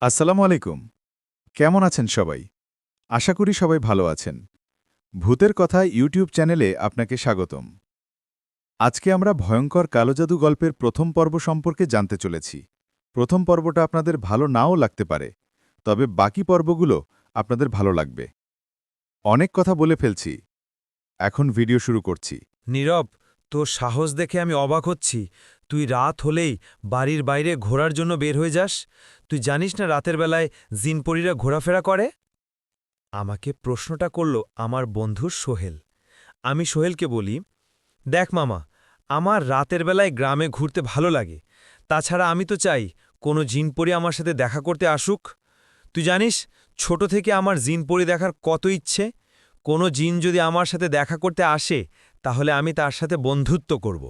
আসসালামু আলাইকুম। কেমন আছেন সবাই? আশা করি সবাই ভালো আছেন। ভূতের কথা ইউটিউব চ্যানেলে আপনাকে স্বাগতম। আজকে আমরা ভয়ঙ্কর কালো জাদু গল্পের প্রথম পর্ব সম্পর্কে জানতে চলেছি। প্রথম পর্বটা আপনাদের ভালো নাও লাগতে পারে, তবে বাকি পর্বগুলো আপনাদের ভালো লাগবে। অনেক কথা বলে ফেলছি। এখন ভিডিও শুরু করছি। নীরব, তোর সাহস দেখে আমি অবাক হচ্ছি। তুই রাত হলেই বাড়ির বাইরে ঘোরার জন্য বের হয়ে যাস। তুই জানিস না রাতের বেলায় জিনপরীরা ঘোরাফেরা করে? আমাকে প্রশ্নটা করল আমার বন্ধু সোহেল। আমি সোহেলকে বলি, দেখ মামা, আমার রাতের বেলায় গ্রামে ঘুরতে ভালো লাগে। তাছাড়া আমি তো চাই কোনো জিনপরী আমার সাথে দেখা করতে আসুক। তুই জানিস, ছোট থেকে আমার জিনপরী দেখার কত ইচ্ছে। কোনো জিন যদি আমার সাথে দেখা করতে আসে, তাহলে আমি তার সাথে বন্ধুত্ব করব।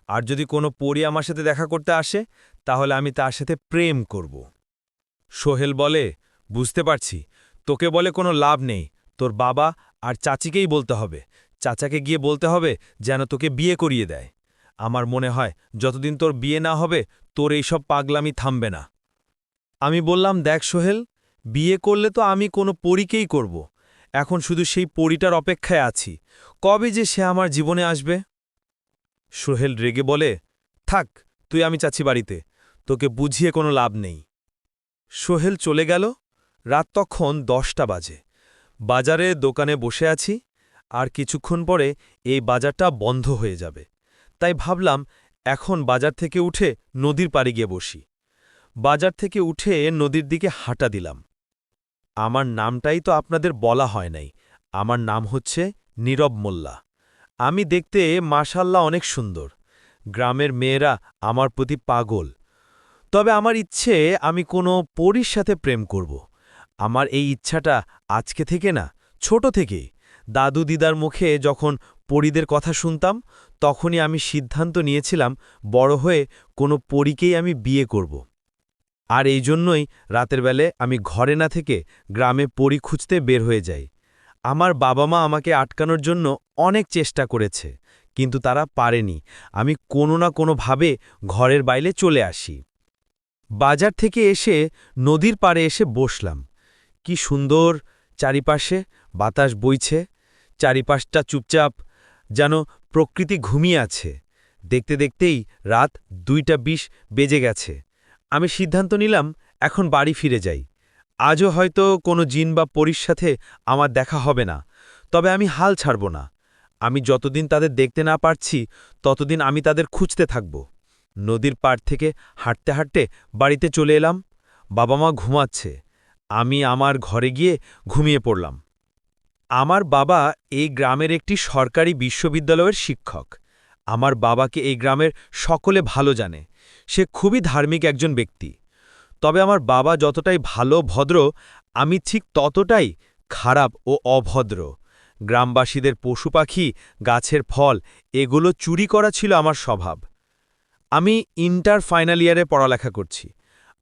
আর যদি কোনো পরী আমার সাথে দেখা করতে আসে, তাহলে আমি তার সাথে প্রেম করব। সোহেল বলে, বুঝতে পারছি, তোকে বলে কোনো লাভ নেই। তোর বাবা আর চাচিকেই বলতে হবে। চাচাকে গিয়ে বলতে হবে যেন তোকে বিয়ে করিয়ে দেয়। আমার মনে হয় যতদিন তোর বিয়ে না হবে, তোর এইসব পাগলামি থামবে না। আমি বললাম, দেখ সোহেল, বিয়ে করলে তো আমি কোনো পরীকেই করব। এখন শুধু সেই পরীটার অপেক্ষায় আছি, কবে যে সে আমার জীবনে আসবে। সোহেল রেগে বলে, থাক, তুই আমি চাচ্ছি বাড়িতে, তোকে বুঝিয়ে কোনো লাভ নেই। সোহেল চলে গেল। রাত তখন 10টা বাজে। বাজারে দোকানে বসে আছি, আর কিছুক্ষণ পরে এই বাজারটা বন্ধ হয়ে যাবে। তাই ভাবলাম এখন বাজার থেকে উঠে নদীর পাড়ে গিয়ে বসি। বাজার থেকে উঠে নদীর দিকে হাঁটা দিলাম। আমার নামটাই তো আপনাদের বলা হয় নাই। আমার নাম হচ্ছে নীরব মোল্লা। আমি দেখতে মাশাল্লাহ অনেক সুন্দর। গ্রামের মেয়েরা আমার প্রতি পাগল। তবে আমার ইচ্ছে আমি কোনো পরীর সাথে প্রেম করব। আমার এই ইচ্ছাটা আজকে থেকে না, ছোট থেকেই। দাদু দিদার মুখে যখন পরীদের কথা শুনতাম, তখনই আমি সিদ্ধান্ত নিয়েছিলাম বড় হয়ে কোনো পরীকেই আমি বিয়ে করব। আর এই জন্যই রাতের বেলে আমি ঘরে না থেকে গ্রামে পরী খুঁজতে বের হয়ে যাই। আমার বাবা মা আমাকে আটকানোর জন্য অনেক চেষ্টা করেছে, কিন্তু তারা পারেনি। আমি কোনো না কোনোভাবে ঘরের বাইরে চলে আসি। বাজার থেকে এসে নদীর পাড়ে এসে বসলাম। কি সুন্দর চারিপাশে, বাতাস বইছে, চারিপাশটা চুপচাপ, যেন প্রকৃতি ঘুমিয়ে আছে। দেখতে দেখতেই রাত 2টা 20 বেজে গেছে। আমি সিদ্ধান্ত নিলাম এখন বাড়ি ফিরে যাই। আজও হয়তো কোনো জিন বা পরীর সাথে আমার দেখা হবে না, তবে আমি হাল ছাড়ব না। আমি যতদিন তাদের দেখতে না পারছি, ততদিন আমি তাদের খুঁজতে থাকব। নদীর পাড় থেকে হাঁটতে হাঁটতে বাড়িতে চলে এলাম। বাবা মা ঘুমাচ্ছে। আমি আমার ঘরে গিয়ে ঘুমিয়ে পড়লাম। আমার বাবা এই গ্রামের একটি সরকারি বিশ্ববিদ্যালয়ের শিক্ষক। আমার বাবাকে এই গ্রামের সকলে ভালো জানে। সে খুবই ধার্মিক একজন ব্যক্তি। তবে আমার বাবা যতটাই ভালো ভদ্র, আমি ঠিক ততটাই খারাপ ও অভদ্র। গ্রামবাসীদের পশু পাখি, গাছের ফল এগুলো চুরি করা ছিল আমার স্বভাব। আমি ইন্টার ফাইনাল ইয়ারে পড়ালেখা করছি।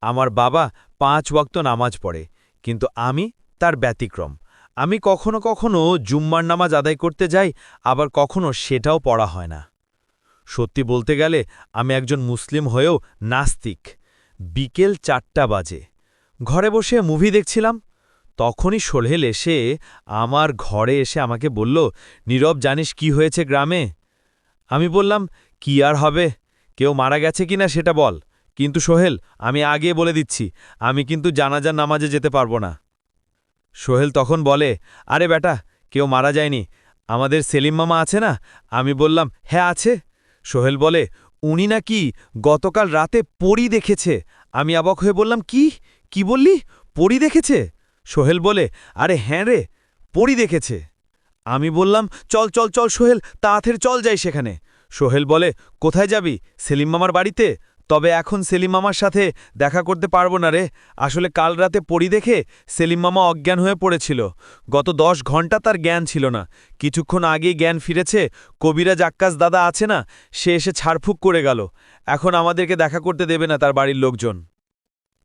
আমার বাবা 5 ওয়াক্ত নামাজ পড়ে, কিন্তু আমি তার ব্যতিক্রম। আমি কখনো কখনো জুম্মার নামাজ আদায় করতে যাই, আবার কখনো সেটাও পড়া হয় না। সত্যি বলতে গেলে আমি একজন মুসলিম হয়েও নাস্তিক। বিকেল 4টা বাজে। ঘরে বসে মুভি দেখছিলাম। তখনই সোহেল এসে আমার ঘরে এসে আমাকে বলল, নীরব, জানিস কি হয়েছে গ্রামে? আমি বললাম, কি আর হবে, কেউ মারা গেছে কিনা সেটা বল। কিন্তু সোহেল, আমি আগে বলে দিচ্ছি, আমি কিন্তু জানাজার নামাজে যেতে পারবো না। সোহেল তখন বলে, আরে বেটা, কেউ মারা যায়নি, আমাদের সেলিম মামা আছে না? আমি বললাম, হ্যাঁ আছে। সোহেল বলে, উনি নাকি গতকাল রাতে পরী দেখেছে। আমি অবাক হয়ে বললাম, কি কি বললি, পরী দেখেছে? সোহেল বলে, আরে হ্যাঁ রে, পরী দেখেছে। আমি বললাম, চল চল চল সোহেল, তাড়াতাড়ি চল যাই সেখানে। সোহেল বলে, কোথায় যাবি? সেলিম মামার বাড়িতে? তবে এখন সেলিম মামার সাথে দেখা করতে পারবো না রে। আসলে কাল রাতে পরী দেখে সেলিম মামা অজ্ঞান হয়ে পড়েছিল। গত 10 ঘন্টা তার জ্ঞান ছিল না। কিছুক্ষণ আগেই জ্ঞান ফিরেছে। কবিরাজ আক্কাস দাদা আছে না, সে এসে ছাড়ফুঁক করে গেল। এখন আমাদেরকে দেখা করতে দেবে না তার বাড়ির লোকজন।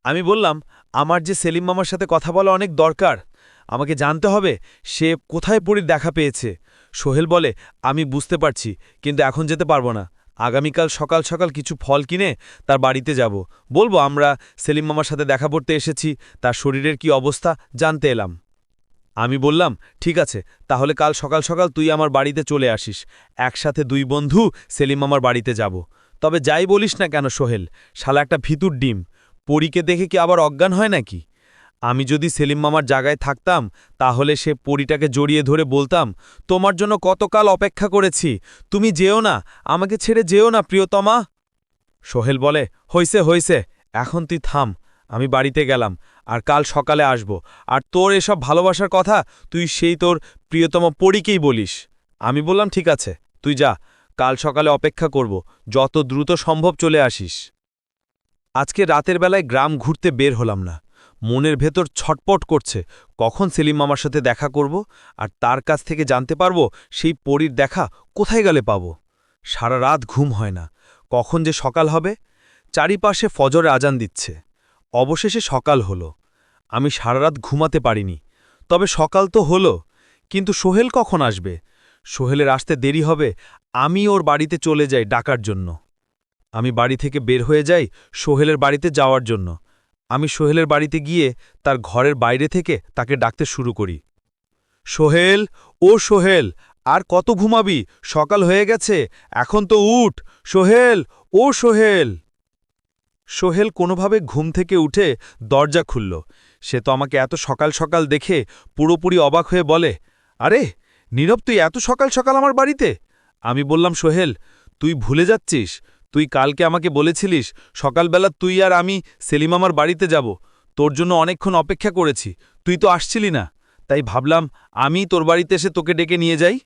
আমি বললাম, আমার যে সেলিম মামার সাথে কথা বলা অনেক দরকার। আমাকে জানতে হবে সে কোথায় পরীর দেখা পেয়েছে। সোহেল বলে, আমি বুঝতে পারছি, কিন্তু এখন যেতে পারবো না। আগামীকাল সকাল সকাল কিছু ফল কিনে তার বাড়িতে যাব, বলবো আমরা সেলিম মামার সাথে দেখা করতে এসেছি, তার শরীরের কি অবস্থা জানতে এলাম। আমি বললাম, ঠিক আছে, তাহলে কাল সকাল সকাল তুই আমার বাড়িতে চলে আসিস, একসাথে দুই বন্ধু সেলিম মামার বাড়িতে যাব। তবে যাই বলিস না কেন সোহেল, শালা একটা ভিতুর ডিম, পরীকে দেখে কি আবার অজ্ঞান হয় নাকি? আমি যদি সেলিম মামার জায়গায় থাকতাম তাহলে সে পরীটাকে জড়িয়ে ধরে বলতাম, তোমার জন্য কতকাল অপেক্ষা করেছি, তুমি যেও না, আমাকে ছেড়ে যেও না প্রিয়তমা। সোহেল বলে, হইছে হইছে, এখন তুই থাম, আমি বাড়িতে গেলাম, আর কাল সকালে আসব, আর তোর এসব ভালোবাসার কথা তুই সেই তোর প্রিয়তম পরীকেই বলিস। আমি বললাম, ঠিক আছে, তুই যা, কাল সকালে অপেক্ষা করব, যত দ্রুত সম্ভব চলে আসিস। আজকে রাতের বেলায় গ্রাম ঘুরতে বের হলাম না, মনের ভেতর ছটপট করছে কখন সেলিম মামার সাথে দেখা করব, আর তার কাছ থেকে জানতে পারব সেই পরীর দেখা কোথায় গেলে পাব। সারা রাত ঘুম হয় না, কখন যে সকাল হবে। চারিপাশে ফজরে আজান দিচ্ছে, অবশেষে সকাল হলো। আমি সারা রাত ঘুমাতে পারিনি, তবে সকাল তো হলো, কিন্তু সোহেল কখন আসবে? সোহেলের আসতে দেরি হবে, আমি ওর বাড়িতে চলে যাই ডাকার জন্য। আমি বাড়ি থেকে বের হয়ে যাই সোহেলের বাড়িতে যাওয়ার জন্য। আমি সোহেলের বাড়িতে গিয়ে তার ঘরের বাইরে থেকে তাকে ডাকতে শুরু করি, সোহেল, ও সোহেল, আর কত ঘুমাবি? সকাল হয়ে গেছে, এখন তো উঠ, সোহেল, ও সোহেল। সোহেল কোনোভাবে ঘুম থেকে উঠে দরজা খুলল। সে তো আমাকে এত সকাল সকাল দেখে পুরোপুরি অবাক হয়ে বলে, আরে নীরব, তুই এত সকাল সকাল আমার বাড়িতে? আমি বললাম, সোহেল, তুই ভুলে যাচ্ছিস, তুই কালকে আমাকে বলেছিলিস সকালবেলা তুই আর আমি সেলিম আমার বাড়িতে যাব, তোর জন্য অনেকক্ষণ অপেক্ষা করেছি, তুই তো আসছিলি না, তাই ভাবলাম আমি তোর বাড়িতে এসে তোকে ডেকে নিয়ে যাই।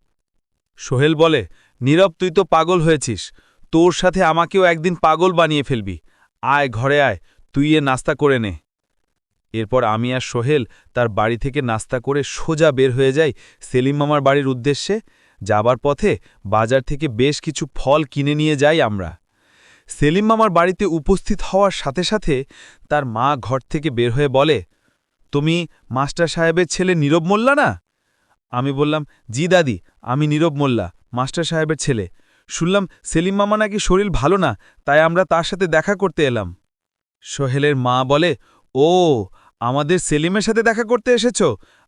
সোহেল বলে, নীরব, তুই তো পাগল হয়েছিস, তোর সাথে আমাকেও একদিন পাগল বানিয়ে ফেলবি, আয় ঘরে আয়, তুই এ নাস্তা করে নে। এরপর আমি আর সোহেল তার বাড়ি থেকে নাস্তা করে সোজা বের হয়ে যাই সেলিম মামার বাড়ির উদ্দেশ্যে। যাবার পথে বাজার থেকে বেশ কিছু ফল কিনে নিয়ে যাই আমরা। সেলিম মামার বাড়িতে উপস্থিত হওয়ার সাথে সাথে তার মা ঘর থেকে বের হয়ে বলে, তুমি মাস্টার সাহেবের ছেলে নীরব মোল্লা না? আমি বললাম, জি দাদি, আমি নীরব মোল্লা, মাস্টার সাহেবের ছেলে। শুনলাম সেলিম মামা নাকি শরীর ভালো না, তাই আমরা তার সাথে দেখা করতে এলাম। সোহেলের মা বলে, ও, আমাদের সেলিমের সাথে দেখা করতে এসেছ?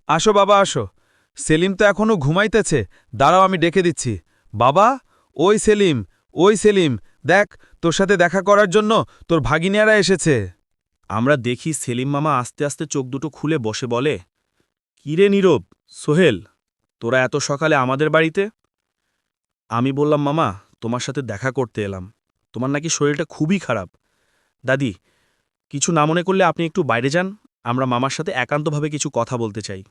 আসো বাবা আসো, সেলিম তো এখনও ঘুমাইতেছে, দাঁড়াও আমি ডেকে দিচ্ছি। বাবা, ওই সেলিম, ওই সেলিম, দেখ, তোর সাথে দেখা করার জন্য তোর ভাগিনিয়ারা এসেছে। আমরা দেখি সেলিম মামা আস্তে আস্তে চোখ দুটো খুলে বসে বলে, কিরে নীরব, সোহেল, তোরা এত সকালে আমাদের বাড়িতে? আমি বললাম, মামা, তোমার সাথে দেখা করতে এলাম, তোমার নাকি শরীরটা খুবই খারাপ। দাদি, কিছু না মনে করলে আপনি একটু বাইরে যান, আমরা মামার সাথে একান্তভাবে কিছু কথা বলতে চাই।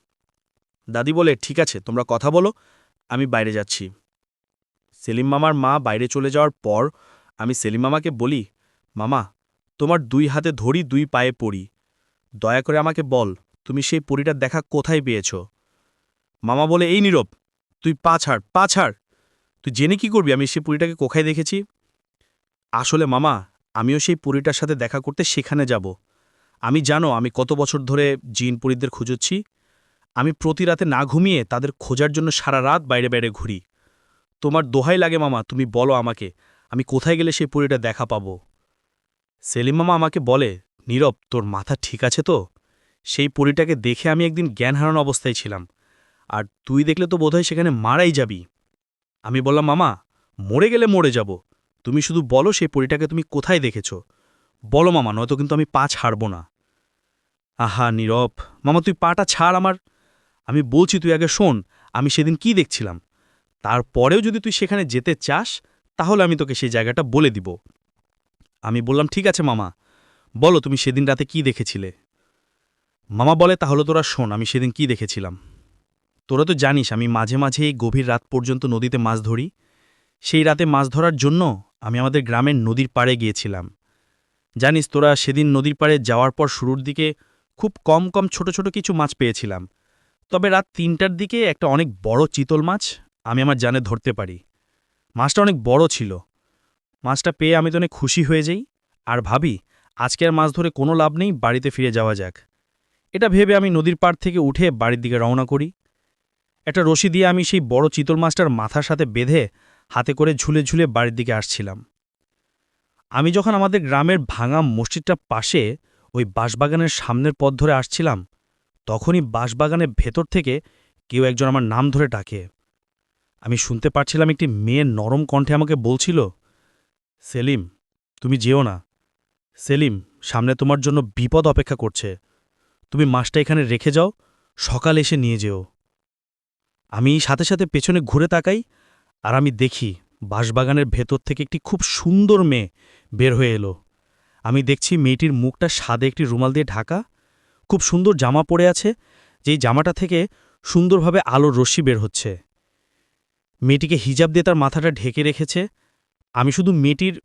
দাদি বলে, ঠিক আছে, তোমরা কথা বলো, আমি বাইরে যাচ্ছি। সেলিম মামার মা বাইরে চলে যাওয়ার পর আমি সেলিম মামাকে বলি, মামা, তোমার দুই হাতে ধরি, দুই পায়ে পড়ি, দয়া করে আমাকে বল, তুমি সেই পরীটার দেখা কোথায় পেয়েছ? মামা বলে, এই নীরব, তুই পা ছাড়, পা ছাড়, তুই জেনে কি করবি আমি সেই পরীটাকে কোথায় দেখেছি? আসলে মামা, আমিও সেই পরীটার সাথে দেখা করতে সেখানে যাব। আমি জানো আমি কত বছর ধরে জিন পরীদের খুঁজছি, আমি প্রতি রাতে না ঘুমিয়ে তাদের খোঁজার জন্য সারা রাত বাইরে বাইরে ঘুরি। তোমার দোহাই লাগে মামা, তুমি বলো আমাকে, আমি কোথায় গেলে সেই পরীটা দেখা পাবো? সেলিম মামা আমাকে বলে, নীরব, তোর মাথা ঠিক আছে তো? সেই পরীটাকে দেখে আমি একদিন জ্ঞান হারানো অবস্থায় ছিলাম, আর তুই দেখলে তো বোধহয় সেখানে মারাই যাবি। আমি বললাম, মামা, মরে গেলে মরে যাব, তুমি শুধু বলো সেই পরীটাকে তুমি কোথায় দেখেছ, বলো মামা, নয়তো কিন্তু আমি পা ছাড়ব না। আহা নীরব, মামা তুই পাটা ছাড় আমার, আমি বলছি তুই আগে শোন, আমি সেদিন কি দেখছিলাম, তারপরেও যদি তুই সেখানে যেতে চাস তাহলে আমি তোকে সেই জায়গাটা বলে দিব। আমি বললাম, ঠিক আছে মামা, বলো তুমি সেদিন রাতে কি দেখেছিলে? মামা বলে, তাহলে তোরা শোন আমি সেদিন কি দেখেছিলাম। তোরা তো জানিস আমি মাঝে মাঝে এই গভীর রাত পর্যন্ত নদীতে মাছ ধরি, সেই রাতে মাছ ধরার জন্য আমি আমাদের গ্রামের নদীর পাড়ে গিয়েছিলাম। জানিস তোরা, সেদিন নদীর পাড়ে যাওয়ার পর শুরুর দিকে খুব কম কম ছোট ছোট কিছু মাছ পেয়েছিলাম, তবে রাত ৩টার দিকে একটা অনেক বড় চিতল মাছ আমি আমার জানে ধরতে পারি। মাছটা অনেক বড় ছিল, মাছটা পেয়ে আমি তো অনেক খুশি হয়ে যাই, আর ভাবি আজকে আর মাছ ধরে কোনো লাভ নেই, বাড়িতে ফিরে যাওয়া যাক। এটা ভেবে আমি নদীর পাড় থেকে উঠে বাড়ির দিকে রওনা করি। একটা রশি দিয়ে আমি সেই বড় চিতল মাছটার মাথার সাথে বেঁধে হাতে করে ঝুলে ঝুলে বাড়ির দিকে আসছিলাম। আমি যখন আমাদের গ্রামের ভাঙা মসজিদটার পাশে ওই বাঁশবাগানের সামনের পথ ধরে আসছিলাম, তখনই বাঁশবাগানের ভেতর থেকে কেউ একজন আমার নাম ধরে ডাকে। আমি শুনতে পারছিলাম একটি মেয়ের নরম কণ্ঠে আমাকে বলছিল, সেলিম, তুমি যেও না। সেলিম, সামনে তোমার জন্য বিপদ অপেক্ষা করছে। তুমি মাছটা এখানে রেখে যাও, সকাল এসে নিয়ে যেও। আমি সাথে সাথে পেছনে ঘুরে তাকাই, আর আমি দেখি বাঁশবাগানের ভেতর থেকে একটি খুব সুন্দর মেয়ে বের হয়ে এলো। আমি দেখছি মেয়েটির মুখটা সাদে একটি রুমাল দিয়ে ঢাকা, খুব সুন্দর জামা পরে আছে, যেই জামাটা থেকে সুন্দরভাবে আলোর রশ্মি বের হচ্ছে। মেয়েটিকে হিজাব দিয়ে তার মাথাটা ঢেকে রেখেছে। আমি শুধু মেয়েটির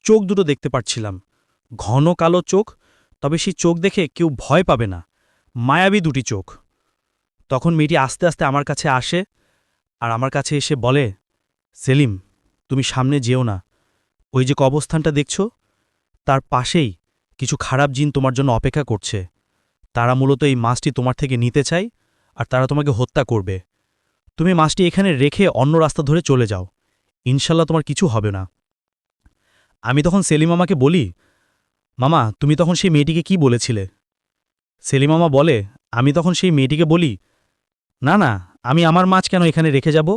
চোখ দুটো দেখতে পাচ্ছিলাম, ঘন কালো চোখ, তবে সেই চোখ দেখে কেউ ভয় পাবে না, মায়াবী দুটি চোখ। তখন মেয়েটি আস্তে আস্তে আমার কাছে আসে, আর আমার কাছে এসে বলে, সেলিম, তুমি সামনে যেও না। ওই যে কবরস্থানটা দেখছ, তার পাশেই কিছু খারাপ জিন তোমার জন্য অপেক্ষা করছে। তারা মূলত এই মাছটি তোমার থেকে নিতে চায়, আর তারা তোমাকে হত্যা করবে। তুমি মাছটি এখানে রেখে অন্য রাস্তা ধরে চলে যাও, ইনশাল্লাহ তোমার কিছু হবে না। আমি তখন সেলিম মামাকে বলি, মামা, তুমি তখন সেই মেয়েটিকে কি বলেছিলে? সেলিম মামা বলে, আমি তখন সেই মেয়েটিকে বলি, না না, আমি আমার মাছ কেন এখানে রেখে যাব?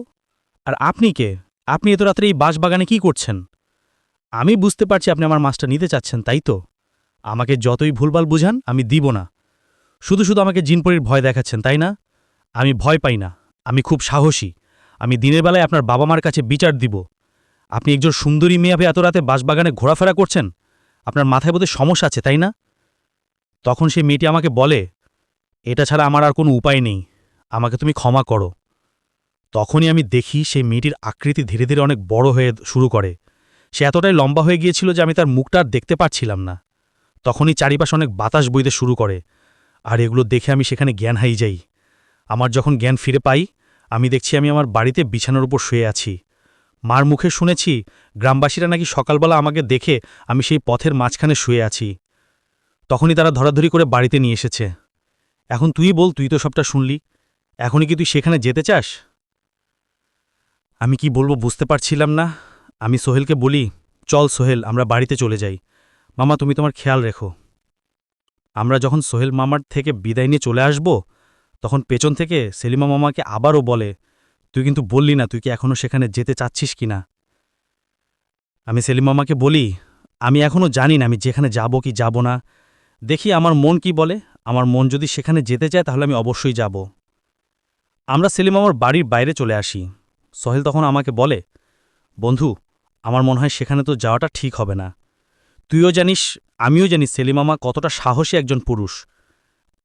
আর আপনি কে? আপনি এত রাত্রে এই বাঁশবাগানে কি করছেন? আমি বুঝতে পারছি আপনি আমার মাছটা নিতে চাচ্ছেন, তাই তো? আমাকে যতই ভুলভাল বুঝান, আমি দিব না। শুধু শুধু আমাকে জিনপরির ভয় দেখাচ্ছেন, তাই না? আমি ভয় পাই না, আমি খুব সাহসী। আমি দিনের বেলায় আপনার বাবা মার কাছে বিচার দিব। আপনি একজন সুন্দরী মেয়ে এত রাতে বাঁশবাগানে ঘোরাফেরা করছেন? আপনার মাথায় বোধহয় সমস্যা আছে, তাই না? তখন সেই মেয়েটি আমাকে বলে, এটা ছাড়া আমার আর কোনো উপায় নেই, আমাকে তুমি ক্ষমা করো। তখনই আমি দেখি সেই মেয়েটির আকৃতি ধীরে ধীরে অনেক বড় হয়ে শুরু করে। সে এতটাই লম্বা হয়ে গিয়েছিল যে আমি তার মুখটা আর দেখতে পাচ্ছিলাম না। তখনই চারিপাশে অনেক বাতাস বইতে শুরু করে, আর এগুলো দেখে আমি সেখানে জ্ঞান হারিয়ে যাই। আমার যখন জ্ঞান ফিরে পাই, আমি দেখছি আমি আমার বাড়িতে বিছানার উপর শুয়ে আছি। মার মুখে শুনেছি গ্রামবাসীরা নাকি সকালবেলা আমাকে দেখে আমি সেই পথের মাঝখানে শুয়ে আছি। তখনই তারা ধরাধরি করে বাড়িতে নিয়ে এসেছে। এখন তুই বল, তুই তো সবটা শুনলি, এখনই কি তুই সেখানে যেতে চাস? আমি কি বলবো বুঝতে পারছিলাম না। আমি সোহেলকে বলি, চল সোহেল, আমরা বাড়িতে চলে যাই। মামা, তুমি তোমার খেয়াল রেখো। আমরা যখন সোহেল মামার থেকে বিদায় নিয়ে চলে আসব, তখন পেছন থেকে সেলিমা মামাকে আবারও বলে, তুই কিন্তু বললি না তুই কি এখনও সেখানে যেতে চাচ্ছিস কি না। আমি সেলিম মামাকে বলি, আমি এখনও জানি না আমি যেখানে যাব কি যাব না। দেখি আমার মন কি বলে। আমার মন যদি সেখানে যেতে চায় তাহলে আমি অবশ্যই যাব। আমরা সেলিম মামার বাড়ির বাইরে চলে আসি। সোহেল তখন আমাকে বলে, বন্ধু, আমার মনে হয় সেখানে তো যাওয়াটা ঠিক হবে না। তুইও জানিস, আমিও জানি সেলিম মামা কতটা সাহসী একজন পুরুষ।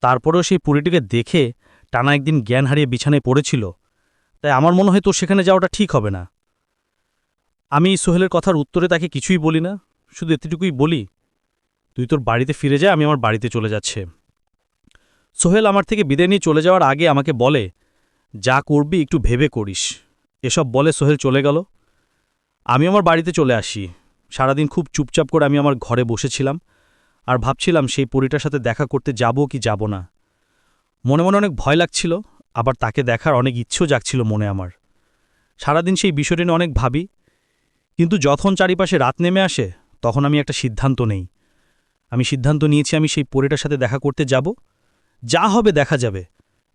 তারপরেও সেই পুরীটিকে দেখে টানা একদিন জ্ঞান হারিয়ে বিছানায় পড়েছিল। তাই আমার মনে হয় তোর সেখানে যাওয়াটা ঠিক হবে না। আমি সোহেলের কথার উত্তরে তাকে কিছুই বলি না, শুধু এতটুকুই বলি, তুই তোর বাড়িতে ফিরে যা, আমি আমার বাড়িতে চলে যাচ্ছে। সোহেল আমার থেকে বিদায় নিয়ে চলে যাওয়ার আগে আমাকে বলে, যা করবি একটু ভেবে করিস। এসব বলে সোহেল চলে গেল। আমি আমার বাড়িতে চলে আসি। সারাদিন খুব চুপচাপ করে আমি আমার ঘরে বসেছিলাম, আর ভাবছিলাম সেই পরীটার সাথে দেখা করতে যাব কি যাব না। মনে মনে অনেক ভয় লাগছিল, আবার তাকে দেখার অনেক ইচ্ছেও জাগছিল মনে আমার। সারাদিন সেই বিষয়টি নিয়ে অনেক ভাবি, কিন্তু যখন চারিপাশে রাত নেমে আসে তখন আমি একটা সিদ্ধান্ত নেই। আমি সিদ্ধান্ত নিয়েছি আমি সেই পরীটার সাথে দেখা করতে যাব। যা হবে দেখা যাবে,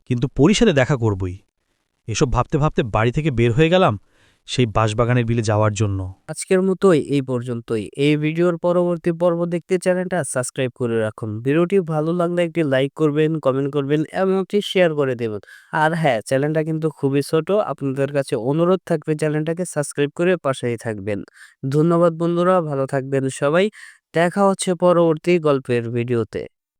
কিন্তু পরীর সাথে দেখা করবই। এসব ভাবতে ভাবতে বাড়ি থেকে বের হয়ে গেলাম সেই বাঁশবাগানের বিলে যাওয়ার জন্য। আজকের মতোই এই পর্যন্তই। এই ভিডিওর পরবর্তী পর্ব দেখতে চ্যানেলটা সাবস্ক্রাইব করে রাখুন। ভিডিওটি ভালো লাগলে একটি লাইক করবেন, কমেন্ট করবেন, এমনকি শেয়ার করে দেবেন। আর হ্যাঁ, চ্যানেলটা কিন্তু খুবই ছোট, আপনাদের কাছে অনুরোধ থাকবে চ্যানেলটাকে সাবস্ক্রাইব করে পাশেই থাকবেন। ধন্যবাদ বন্ধুরা, ভালো থাকবেন সবাই। দেখা হচ্ছে পরবর্তী গল্পের ভিডিওতে।